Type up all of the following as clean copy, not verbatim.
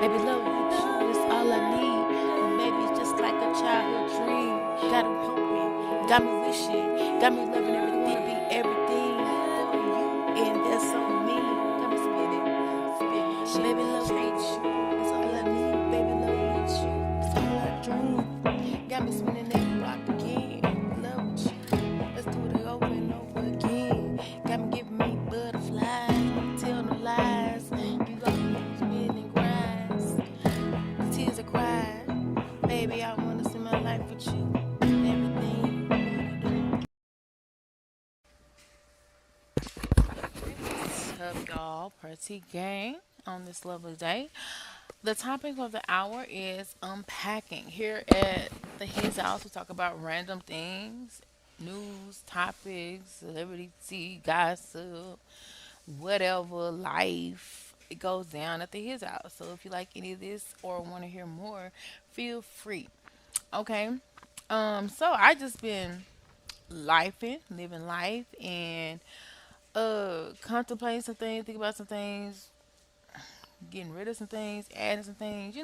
Baby, love with you is all I need. And baby, it's just like a childhood dream. Got me hoping, got me wishing, got me loving everything. Wanna be everything for you, and that's on me. Got me spinning. Baby, love with you is all I need. Baby, love with you is all I dream. Got me spinning that block again. Love with you. Let's do it over and over again. Got me giving me butterflies. Tell no lies. You got me spinning grinds. The tears are cried. Baby, I wanna spend my life with you. Everything you wanna do. What's up, y'all? Pretty gang on this lovely day. The topic of the hour is unpacking. Here at the His House, we talk about random things, news, topics, celebrity gossip, whatever, life. It goes down at the His House. So if you like any of this or want to hear more, feel free. Okay. So I just been lifing, living life, and contemplating some things, thinking about some things, getting rid of some things, adding some things,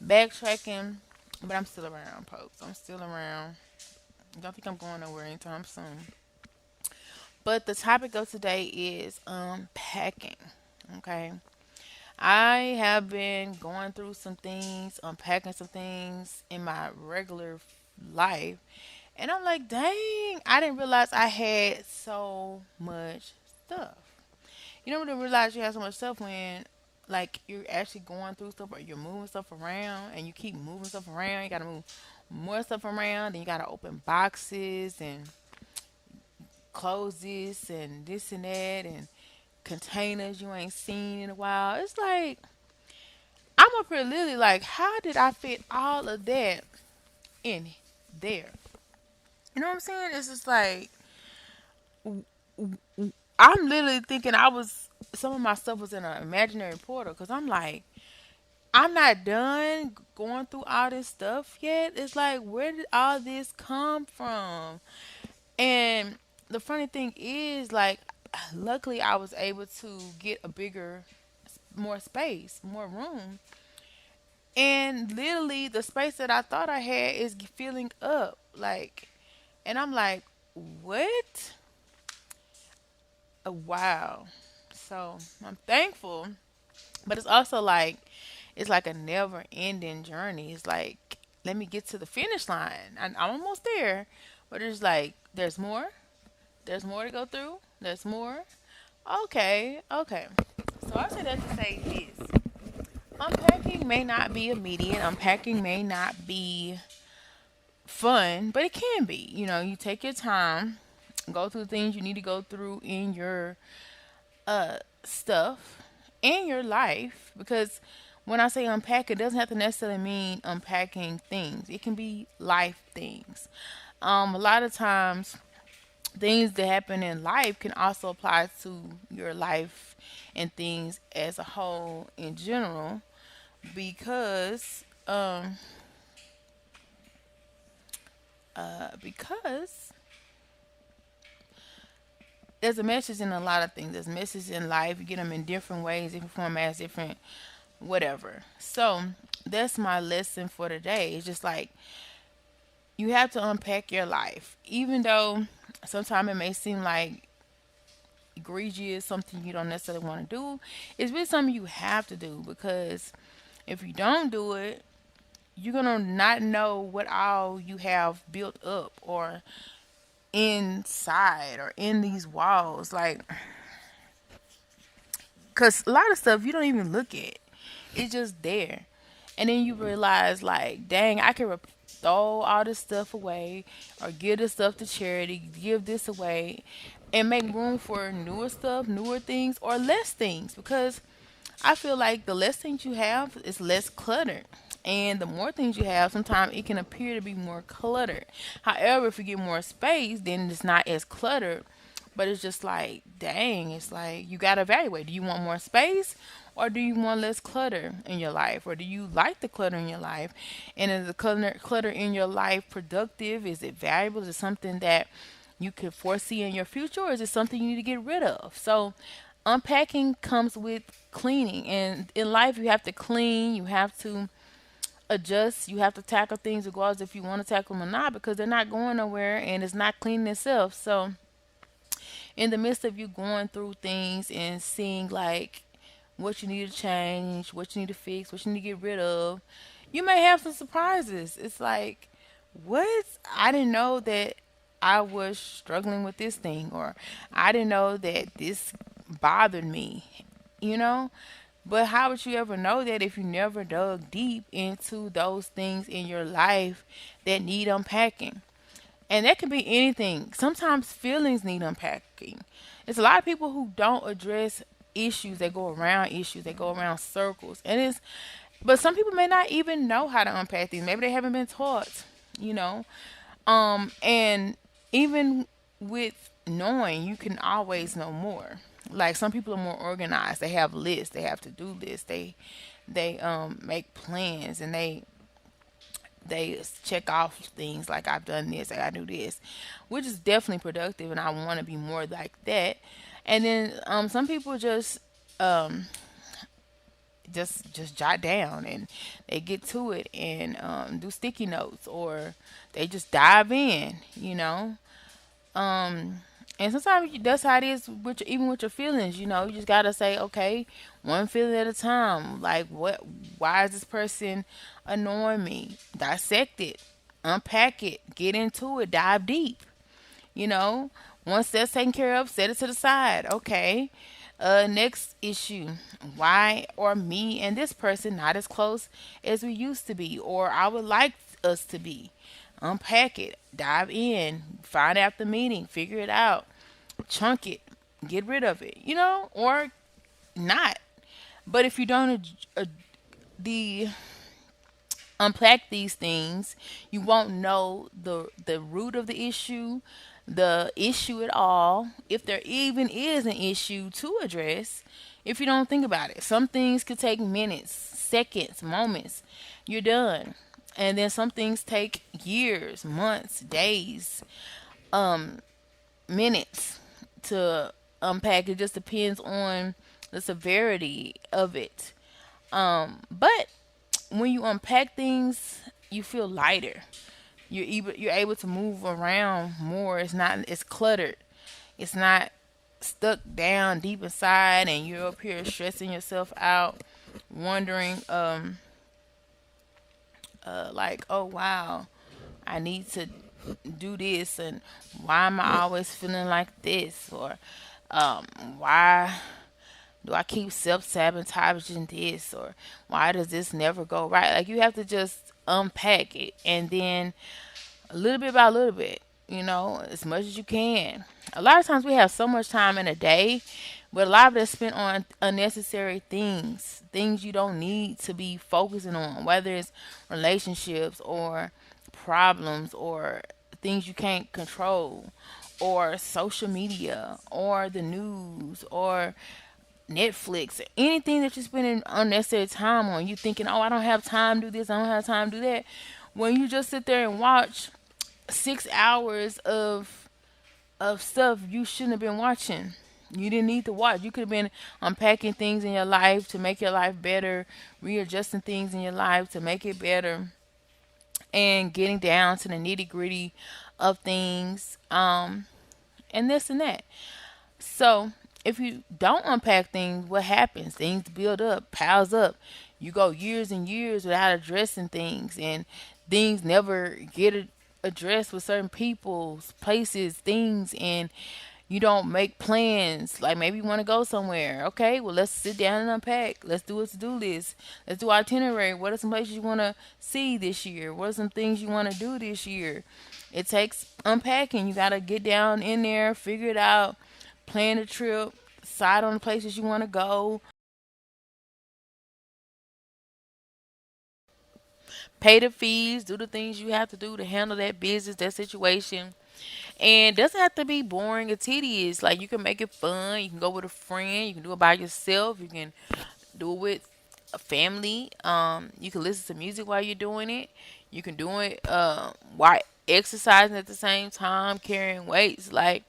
backtracking. But I'm still around, folks. I'm still around. Don't think I'm going nowhere anytime soon. But the topic of today is unpacking. Okay. I have been going through some things, unpacking some things in my regular life. And I'm like, dang, I didn't realize I had so much stuff. You don't really realize you have so much stuff when, like, you're actually going through stuff or you're moving stuff around and you keep moving stuff around. You gotta move more stuff around, then you gotta open boxes and close this and this and that and containers you ain't seen in a while. It's like, I'm up here literally like, how did I fit all of that in there? You know what I'm saying? It's just like, I'm literally thinking some of my stuff was in an imaginary portal because I'm like, I'm not done going through all this stuff yet. It's like, where did all this come from? And the funny thing is, like, luckily I was able to get a bigger, more space, more room. And literally, the space that I thought I had is filling up. Like, and I'm like, what? Wow. So I'm thankful, but it's also like, it's like a never ending journey. It's like, let me get to the finish line. I'm almost there, but it's like, there's more to go through, there's more. Okay, okay. So I say that to say this. Unpacking may not be immediate, unpacking may not be fun, but it can be. You take your time, go through the things you need to go through in your stuff in your life, because when I say unpack, it doesn't have to necessarily mean unpacking things. It can be life things. A lot of times, things that happen in life can also apply to your life and things as a whole in general, because there's a message in a lot of things. There's a message in life. You get them in different ways, different formats, different whatever. So that's my lesson for today. It's just like, you have to unpack your life, even though sometimes it may seem like egregious, something you don't necessarily want to do. It's really something you have to do, because if you don't do it, you're gonna not know what all you have built up or inside or in these walls. Like, cause a lot of stuff you don't even look at. It's just there. And then you realize, like, dang, I can throw all this stuff away or give this stuff to charity, give this away, and make room for newer stuff, newer things, or less things. Because I feel like the less things you have is less cluttered. And the more things you have, sometimes it can appear to be more cluttered. However, if you get more space, then it's not as cluttered. But it's just like, dang, it's like you got to evaluate. Do you want more space, or do you want less clutter in your life? Or do you like the clutter in your life? And is the clutter in your life productive? Is it valuable? Is it something that you could foresee in your future? Or is it something you need to get rid of? So unpacking comes with cleaning, and in life you have to clean, you have to adjust, you have to tackle things regardless if you want to tackle them or not, because they're not going nowhere and it's not cleaning itself. So in the midst of you going through things and seeing like what you need to change, what you need to fix, what you need to get rid of, you may have some surprises. It's like, what? I didn't know that I was struggling with this thing, or I didn't know that this bothered me, you know? But how would you ever know that if you never dug deep into those things in your life that need unpacking? And that can be anything. Sometimes feelings need unpacking. It's a lot of people who don't address issues. They go around issues. They go around circles. But some people may not even know how to unpack things. Maybe they haven't been taught, you know. And even with knowing, you can always know more. Like some people are more organized. They have lists. They have to do lists. They make plans, and they check off things like I've done this, like I do this, which is definitely productive, and I want to be more like that. And then some people um, just jot down and they get to it and do sticky notes, or they just dive in, you know. Um, and sometimes that's how it is with even with your feelings. You know, you just gotta say, okay, one feeling at a time. Like, what? Why is this person annoying me? Dissect it, unpack it, get into it, dive deep. You know, once that's taken care of, set it to the side. Okay. Next issue. Why are me and this person not as close as we used to be, or I would like us to be? Unpack it, dive in, find out the meaning, figure it out, chunk it, get rid of it, you know, or not. But if you don't the unpack these things, you won't know the root of the issue at all, if there even is an issue to address. If you don't think about it, some things could take minutes, seconds, moments. You're done. And then some things take years, months, days, minutes to unpack. It just depends on the severity of it. But when you unpack things, you feel lighter. You're able to move around more. It's not it's cluttered. It's not stuck down deep inside, and you're up here stressing yourself out, wondering like, oh wow, I need to do this, and why am I always feeling like this, or um why do I keep self sabotaging this, or why does this never go right? Like, you have to just unpack it, and then a little bit by a little bit, you know, as much as you can. A lot of times we have so much time in a day, but a lot of it is spent on unnecessary things, things you don't need to be focusing on, whether it's relationships or problems or things you can't control, or social media or the news or Netflix, anything that you're spending unnecessary time on. You thinking, oh, I don't have time to do this, I don't have time to do that. When you just sit there and watch 6 hours of stuff you shouldn't have been watching. You didn't need to watch. You could have been unpacking things in your life to make your life better, readjusting things in your life to make it better, and getting down to the nitty gritty of things, and this and that. So if you don't unpack things, what happens? Things build up, piles up. You go years and years without addressing things, and things never get addressed with certain people, places, things, and you don't make plans. Like, maybe you want to go somewhere. Okay, well, let's sit down and unpack. Let's do a to-do list. Let's do itinerary. What are some places you want to see this year? What are some things you want to do this year? It takes unpacking. You got to get down in there, figure it out, plan a trip, decide on the places you want to go, pay the fees, do the things you have to do to handle that business, that situation. And it doesn't have to be boring or tedious. Like, you can make it fun. You can go with a friend. You can do it by yourself. You can do it with a family. You can listen to music while you're doing it. You can do it while exercising at the same time, carrying weights. Like,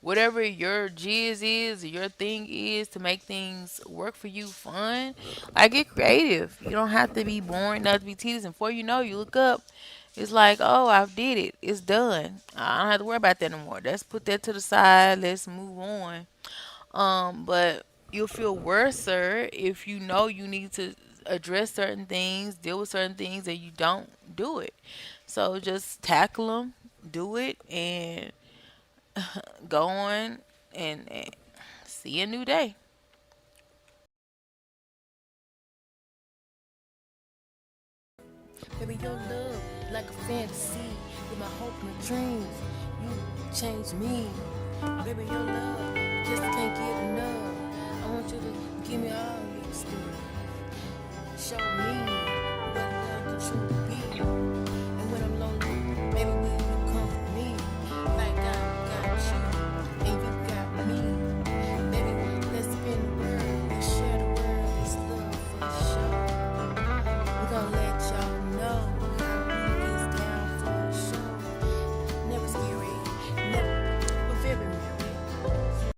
whatever your jizz is or your thing is to make things work for you fun, like get creative. You don't have to be boring, not to be tedious. And before you know, you look up, it's like, oh, I did it. It's done. I don't have to worry about that no more. Let's put that to the side. Let's move on. But you'll feel worser if you know you need to address certain things, deal with certain things, and you don't do it. So just tackle them, do it, and go on and see a new day. Baby, your love like a fantasy. With my hope and dreams, you change me. Baby, your love just can't get enough. I want you to give me all your stuff. Show me what love can truly